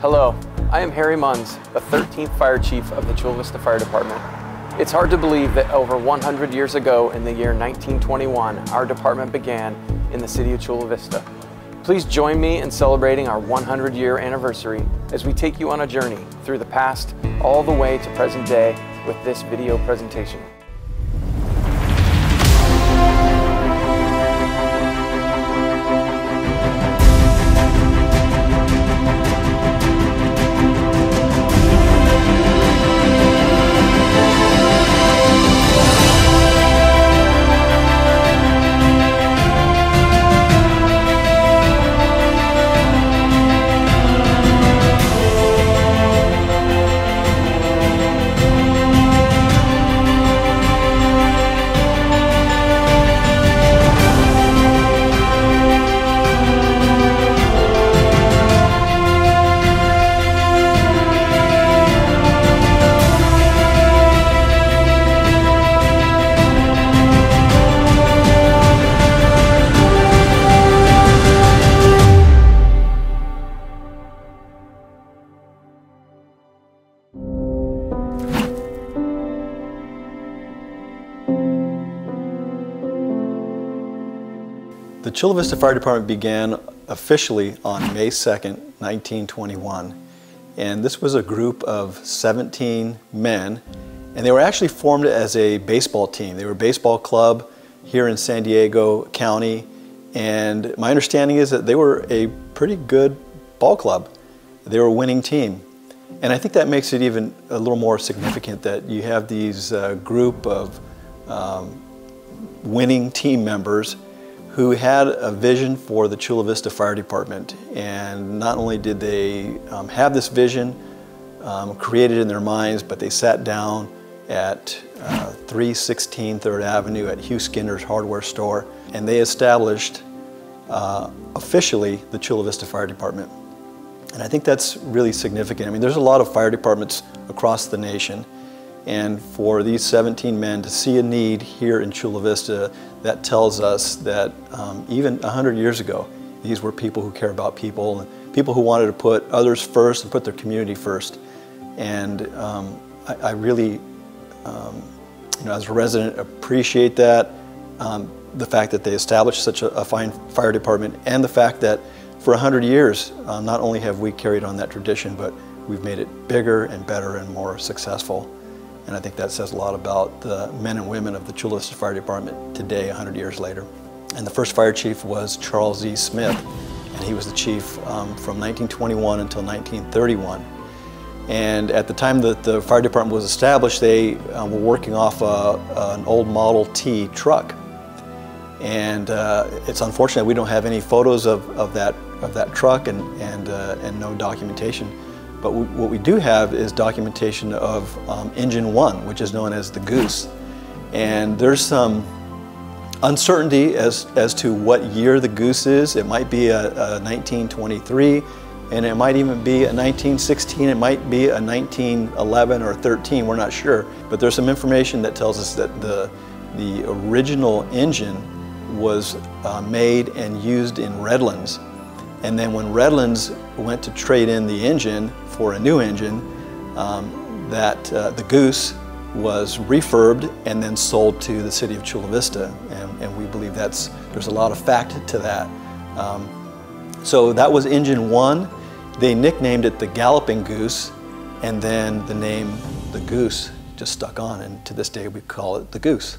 Hello, I am Harry Munns, the 13th Fire Chief of the Chula Vista Fire Department. It's hard to believe that over 100 years ago in the year 1921, our department began in the city of Chula Vista. Please join me in celebrating our 100-year anniversary as we take you on a journey through the past all the way to present day with this video presentation. The Chula Vista Fire Department began officially on May 2nd, 1921. And this was a group of 17 men, and they were actually formed as a baseball team. They were a baseball club here in San Diego County, and my understanding is that they were a pretty good ball club. They were a winning team. And I think that makes it even a little more significant that you have these group of winning team members who had a vision for the Chula Vista Fire Department. And not only did they have this vision created in their minds, but they sat down at 316 3rd Avenue at Hugh Skinner's hardware store, and they established officially the Chula Vista Fire Department. And I think that's really significant. I mean, there's a lot of fire departments across the nation, and for these 17 men to see a need here in Chula Vista, that tells us that even 100 years ago, these were people who care about people, and people who wanted to put others first and put their community first. And I really, as a resident, appreciate that, the fact that they established such a fine fire department, and the fact that for 100 years, not only have we carried on that tradition, but we've made it bigger and better and more successful. And I think that says a lot about the men and women of the Chula Vista Fire Department today, 100 years later. And the first fire chief was Charles E. Smith, and he was the chief from 1921 until 1931. And at the time that the fire department was established, they were working off an old Model T truck. And it's unfortunate we don't have any photos of that truck and no documentation. But what we do have is documentation of Engine 1, which is known as the Goose. And there's some uncertainty as to what year the Goose is. It might be a 1923, and it might even be a 1916, it might be a 1911 or 13, we're not sure. But there's some information that tells us that the original engine was made and used in Redlands. And then when Redlands went to trade in the engine for a new engine, the Goose was refurbed and then sold to the city of Chula Vista. And we believe there's a lot of fact to that. So that was Engine 1. They nicknamed it the Galloping Goose, and then the name, the Goose, just stuck on, and to this day we call it the Goose.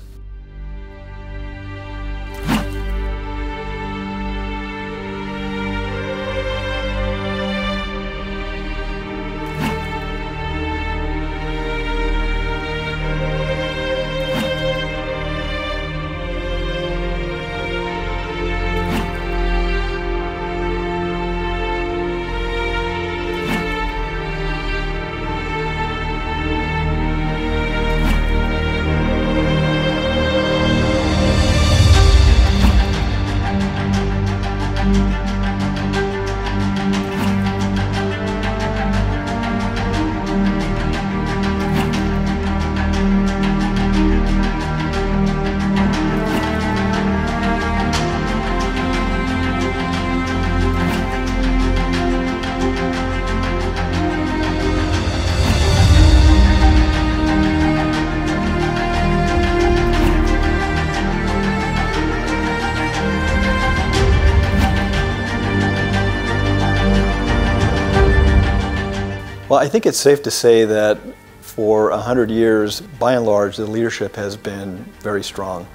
Well, I think it's safe to say that for 100 years, by and large, the leadership has been very strong.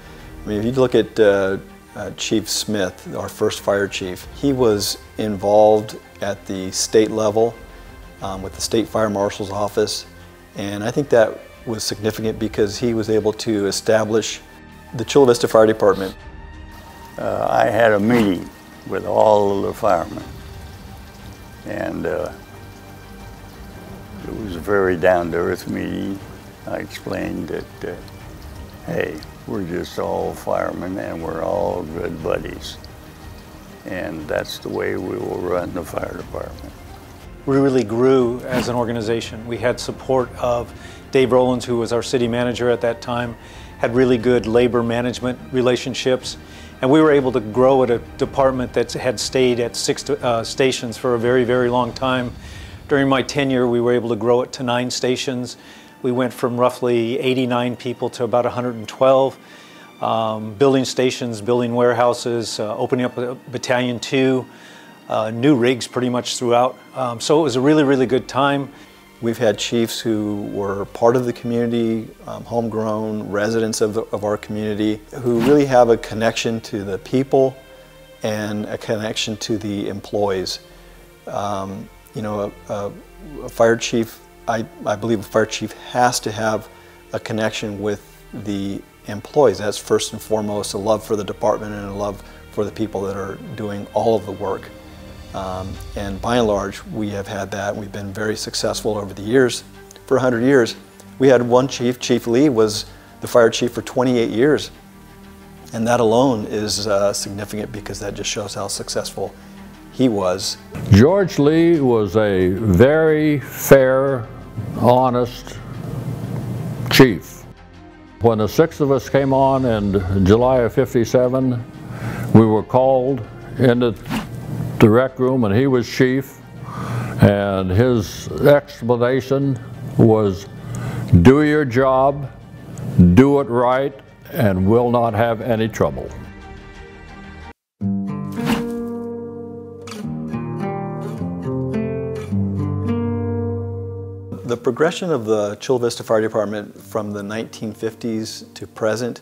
I mean, if you look at Chief Smith, our first fire chief, he was involved at the state level with the State Fire Marshal's office, and I think that was significant because he was able to establish the Chula Vista Fire Department. I had a meeting with all of the firemen, and it was a very down-to-earth meeting. I explained that, hey, we're just all firemen and we're all good buddies, and that's the way we will run the fire department. We really grew as an organization. We had support of Dave Rowlands, who was our city manager at that time, had really good labor management relationships, and we were able to grow at a department that had stayed at 6 stations for a very, very long time. During my tenure, we were able to grow it to 9 stations. We went from roughly 89 people to about 112, building stations, building warehouses, opening up a Battalion 2, new rigs pretty much throughout. So it was a really, really good time. We've had chiefs who were part of the community, homegrown residents of our community, who really have a connection to the people and a connection to the employees. You know, a fire chief, I believe a fire chief has to have a connection with the employees. That's first and foremost a love for the department and a love for the people that are doing all of the work. And by and large, we have had that. We've been very successful over the years. For 100 years, we had one chief. Chief Lee was the fire chief for 28 years. And that alone is significant because that just shows how successful he was. George Lee was a very fair, honest chief. When the 6 of us came on in July of '57, we were called into the rec room and he was chief, and his explanation was, do your job, do it right, and we'll not have any trouble. The progression of the Chula Vista Fire Department from the 1950s to present,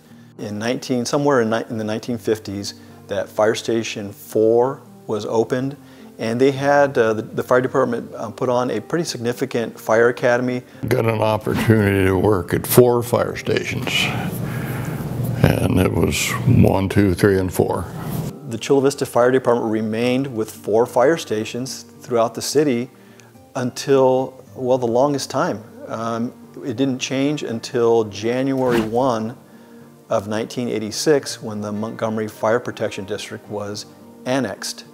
somewhere in the 1950s, that Fire Station 4 was opened, and they had the fire department put on a pretty significant fire academy. Got an opportunity to work at 4 fire stations, and it was 1, 2, 3, and 4. The Chula Vista Fire Department remained with 4 fire stations throughout the city until, well, the longest time. It didn't change until January 1 of 1986 when the Montgomery Fire Protection District was annexed.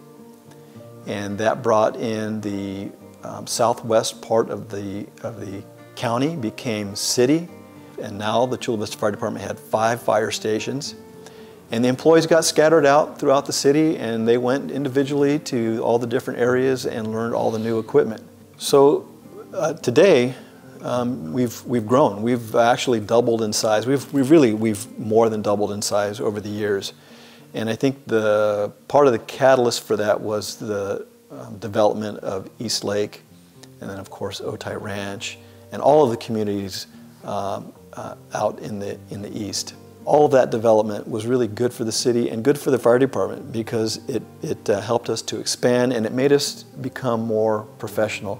And that brought in the southwest part of the county, became city, and now the Chula Vista Fire Department had 5 fire stations. And the employees got scattered out throughout the city, and they went individually to all the different areas and learned all the new equipment. So today, we've grown. We've actually doubled in size. We've more than doubled in size over the years. And I think the part of the catalyst for that was the development of East Lake, and then of course Otay Ranch, and all of the communities out in the east. All of that development was really good for the city and good for the fire department because it helped us to expand and it made us become more professional.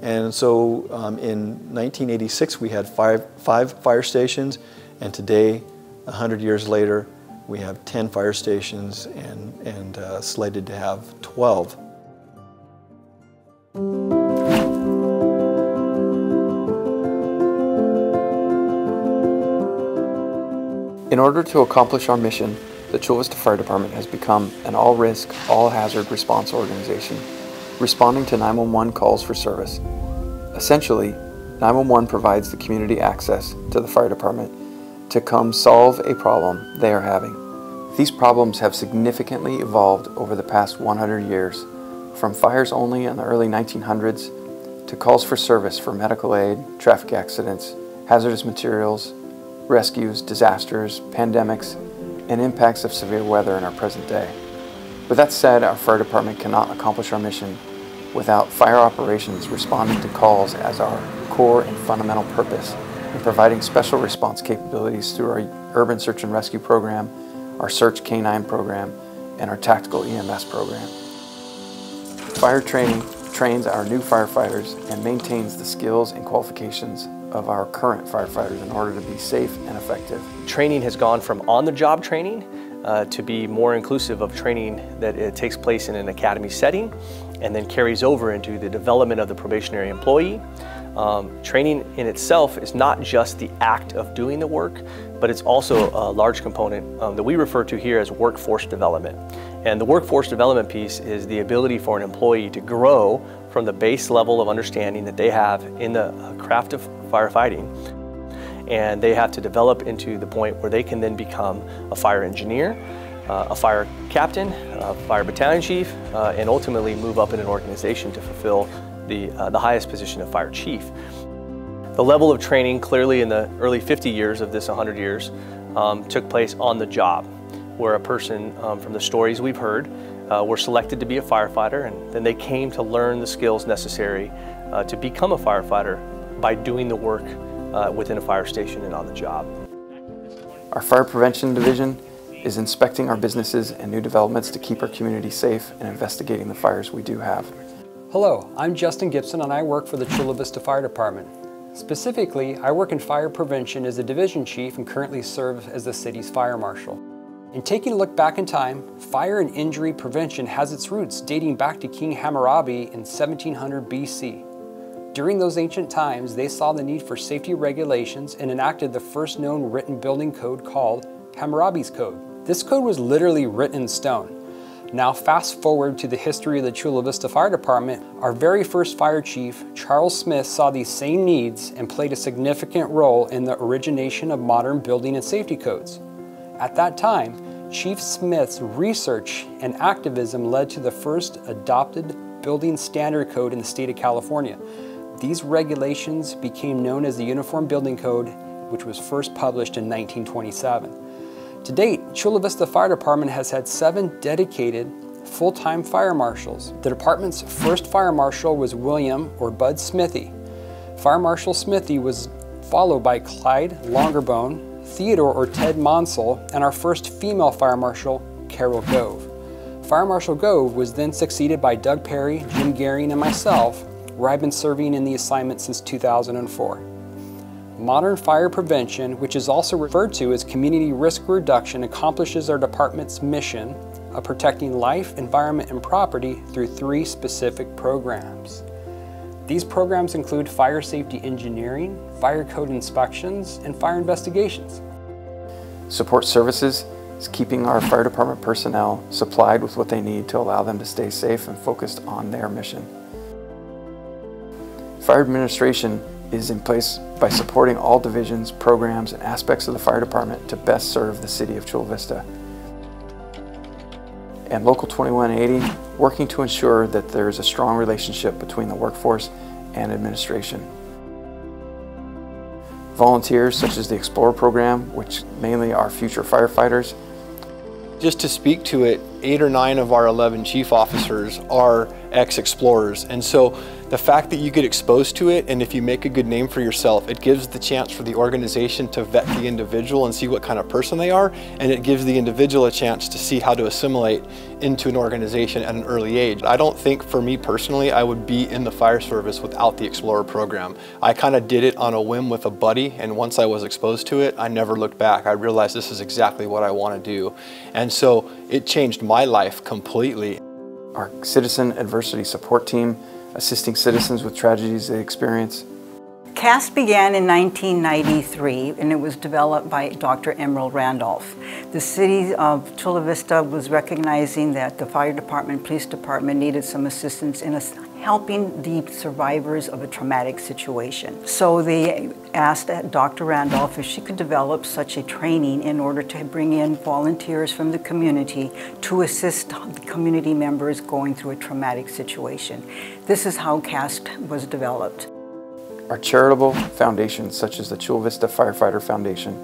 And so in 1986 we had five fire stations, and today, 100 years later, we have 10 fire stations and slated to have 12. In order to accomplish our mission, the Chula Vista Fire Department has become an all-risk, all-hazard response organization, responding to 911 calls for service. Essentially, 911 provides the community access to the fire department to come solve a problem they are having. These problems have significantly evolved over the past 100 years, from fires only in the early 1900s to calls for service for medical aid, traffic accidents, hazardous materials, rescues, disasters, pandemics, and impacts of severe weather in our present day. With that said, our fire department cannot accomplish our mission without fire operations responding to calls as our core and fundamental purpose, and providing special response capabilities through our urban search and rescue program, our search K9 program, and our tactical EMS program. Fire training trains our new firefighters and maintains the skills and qualifications of our current firefighters in order to be safe and effective. Training has gone from on-the-job training to be more inclusive of training that it takes place in an academy setting and then carries over into the development of the probationary employee. Training in itself is not just the act of doing the work, but it's also a large component that we refer to here as workforce development. And the workforce development piece is the ability for an employee to grow from the base level of understanding that they have in the craft of firefighting, and they have to develop into the point where they can then become a fire engineer, a fire captain, a fire battalion chief, and ultimately move up in an organization to fulfill the highest position of fire chief. The level of training clearly in the early 50 years of this 100 years took place on the job, where a person, from the stories we've heard, were selected to be a firefighter, and then they came to learn the skills necessary to become a firefighter by doing the work within a fire station and on the job. Our Fire Prevention Division is inspecting our businesses and new developments to keep our community safe and investigating the fires we do have. Hello, I'm Justin Gibson and I work for the Chula Vista Fire Department. Specifically, I work in fire prevention as a division chief and currently serve as the city's fire marshal. In taking a look back in time, fire and injury prevention has its roots dating back to King Hammurabi in 1700 BC. During those ancient times, they saw the need for safety regulations and enacted the first known written building code called Hammurabi's Code. This code was literally written in stone. Now fast forward to the history of the Chula Vista Fire Department, our very first fire chief, Charles Smith, saw these same needs and played a significant role in the origination of modern building and safety codes. At that time, Chief Smith's research and activism led to the first adopted building standard code in the state of California. These regulations became known as the Uniform Building Code, which was first published in 1927. To date, Chula Vista Fire Department has had 7 dedicated full-time fire marshals. The department's first fire marshal was William or Bud Smithy. Fire Marshal Smithy was followed by Clyde Longerbone, Theodore or Ted Monsell, and our first female fire marshal, Carol Gove. Fire Marshal Gove was then succeeded by Doug Perry, Jim Garing, and myself, where I've been serving in the assignment since 2004. Modern fire prevention, which is also referred to as community risk reduction, accomplishes our department's mission of protecting life, environment, and property through 3 specific programs. These programs include fire safety engineering, fire code inspections, and fire investigations. Support services is keeping our fire department personnel supplied with what they need to allow them to stay safe and focused on their mission. Fire administration is in place by supporting all divisions, programs, and aspects of the fire department to best serve the city of Chula Vista. And Local 2180, working to ensure that there is a strong relationship between the workforce and administration. Volunteers such as the Explorer program, which mainly are future firefighters. Just to speak to it, 8 or 9 of our 11 chief officers are ex-explorers, and so the fact that you get exposed to it, and if you make a good name for yourself, it gives the chance for the organization to vet the individual and see what kind of person they are, and it gives the individual a chance to see how to assimilate into an organization at an early age. I don't think, for me personally, I would be in the fire service without the Explorer program. I kind of did it on a whim with a buddy, and once I was exposed to it, I never looked back. I realized this is exactly what I want to do, and so it changed my life completely. Our Citizen Adversity Support Team, assisting citizens with tragedies they experience. CAST began in 1993 and it was developed by Dr. Emerald Randolph. The city of Chula Vista was recognizing that the fire department, police department needed some assistance in helping the survivors of a traumatic situation. So they asked Dr. Randolph if she could develop such a training in order to bring in volunteers from the community to assist the community members going through a traumatic situation. This is how CAST was developed. Our charitable foundations such as the Chula Vista Firefighter Foundation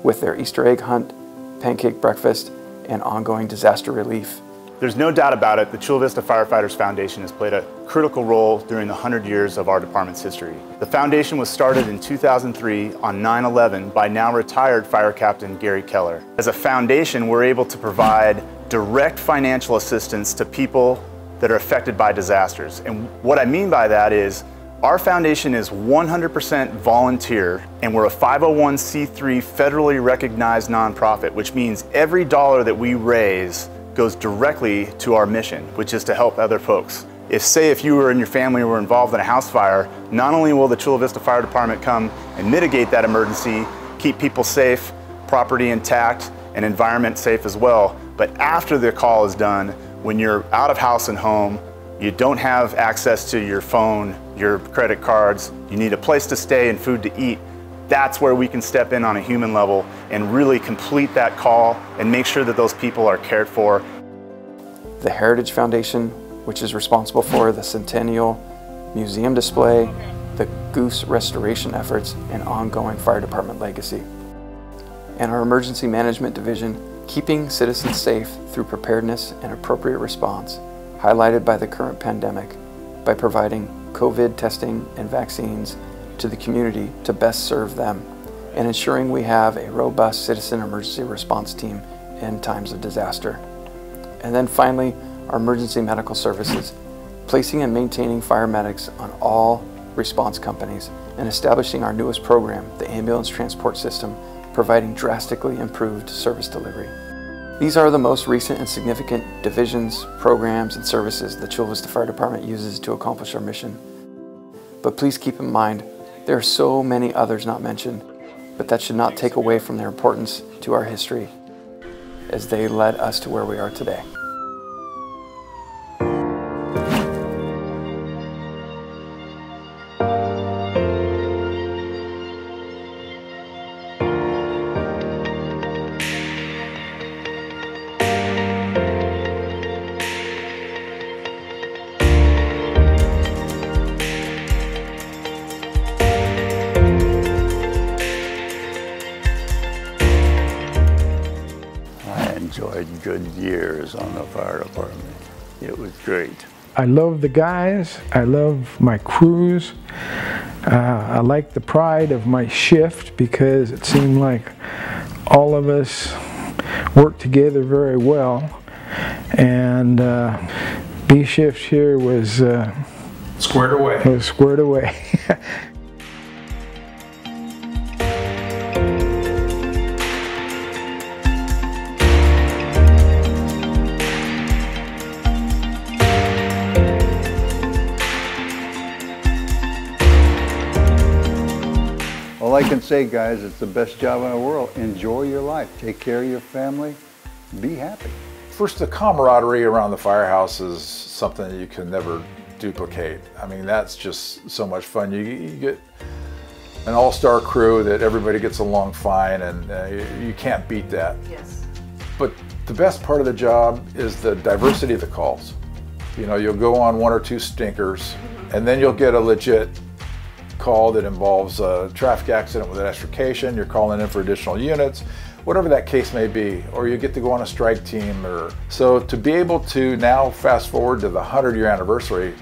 with their Easter egg hunt, pancake breakfast, and ongoing disaster relief There's no doubt about it, the Chula Vista Firefighters Foundation has played a critical role during the 100 years of our department's history. The foundation was started in 2003 on 9/11 by now retired Fire Captain Gary Keller. As a foundation, we're able to provide direct financial assistance to people that are affected by disasters. And what I mean by that is, our foundation is 100% volunteer, and we're a 501c3 federally recognized nonprofit, which means every dollar that we raise goes directly to our mission, which is to help other folks. If you or your family were involved in a house fire, not only will the Chula Vista Fire Department come and mitigate that emergency, keep people safe, property intact, and environment safe as well, but after the call is done, when you're out of house and home, you don't have access to your phone, your credit cards, you need a place to stay and food to eat, that's where we can step in on a human level and really complete that call and make sure that those people are cared for. The Heritage Foundation, which is responsible for the Centennial Museum display, the Goose restoration efforts, and ongoing fire department legacy. And our Emergency Management Division, keeping citizens safe through preparedness and appropriate response, highlighted by the current pandemic, by providing COVID testing and vaccines to the community to best serve them, and ensuring we have a robust citizen emergency response team in times of disaster. And then finally, our emergency medical services, placing and maintaining fire medics on all response companies, and establishing our newest program, the ambulance transport system, providing drastically improved service delivery. These are the most recent and significant divisions, programs, and services the Chula Vista Fire Department uses to accomplish our mission. But please keep in mind, there are so many others not mentioned, but that should not take away from their importance to our history as they led us to where we are today. Enjoyed good years on the fire department. It was great. I love the guys. I love my crews. I like the pride of my shift because it seemed like all of us worked together very well. And B shift here was squared away. Was squared away. All I can say, guys, it's the best job in the world. Enjoy your life. Take care of your family. Be happy. First, the camaraderie around the firehouse is something that you can never duplicate. I mean, that's just so much fun. You get an all-star crew that everybody gets along fine, and you can't beat that. Yes. But the best part of the job is the diversity of the calls. You know, you'll go on one or two stinkers, and then you'll get a legit call that involves a traffic accident with an extrication. You're calling in for additional units, whatever that case may be, or you get to go on a strike team. So to be able to now fast forward to the 100-year anniversary,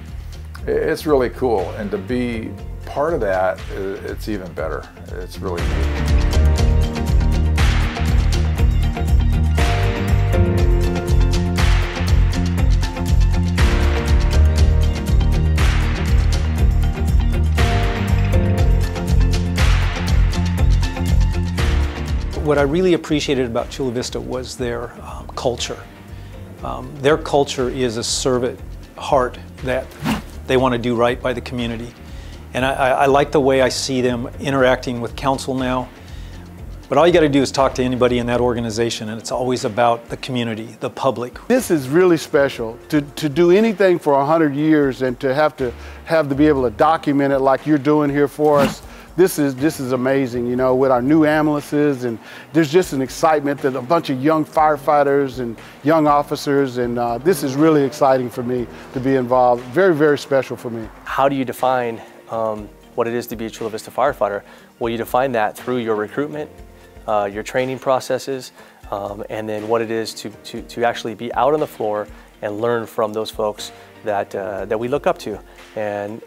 it's really cool, and to be part of that, it's even better. It's really neat. What I really appreciated about Chula Vista was their culture. Their culture is a servant heart that they want to do right by the community. And I like the way I see them interacting with council now. But all you got to do is talk to anybody in that organization, and it's always about the community, the public. This is really special to do anything for 100 years and to be able to document it like you're doing here for us. This is amazing, you know, with our new ambulances, and there's just an excitement that a bunch of young firefighters and young officers, and this is really exciting for me to be involved. Very, very special for me. How do you define what it is to be a Chula Vista firefighter? Well, you define that through your recruitment, your training processes, and then what it is to actually be out on the floor and learn from those folks that we look up to. And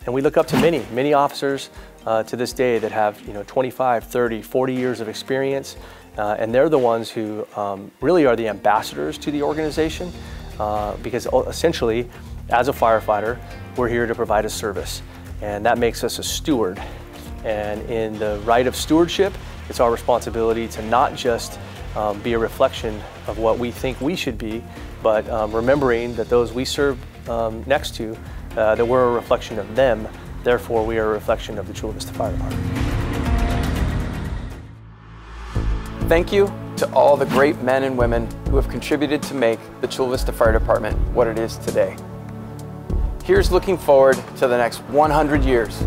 we look up to many officers to this day that have 25, 30, 40 years of experience, and they're the ones who really are the ambassadors to the organization, because essentially, as a firefighter, we're here to provide a service, and that makes us a steward. And in the right of stewardship, it's our responsibility to not just be a reflection of what we think we should be, but remembering that those we serve next to, that we're a reflection of them, therefore we are a reflection of the Chula Vista Fire Department. Thank you to all the great men and women who have contributed to make the Chula Vista Fire Department what it is today. Here's looking forward to the next 100 years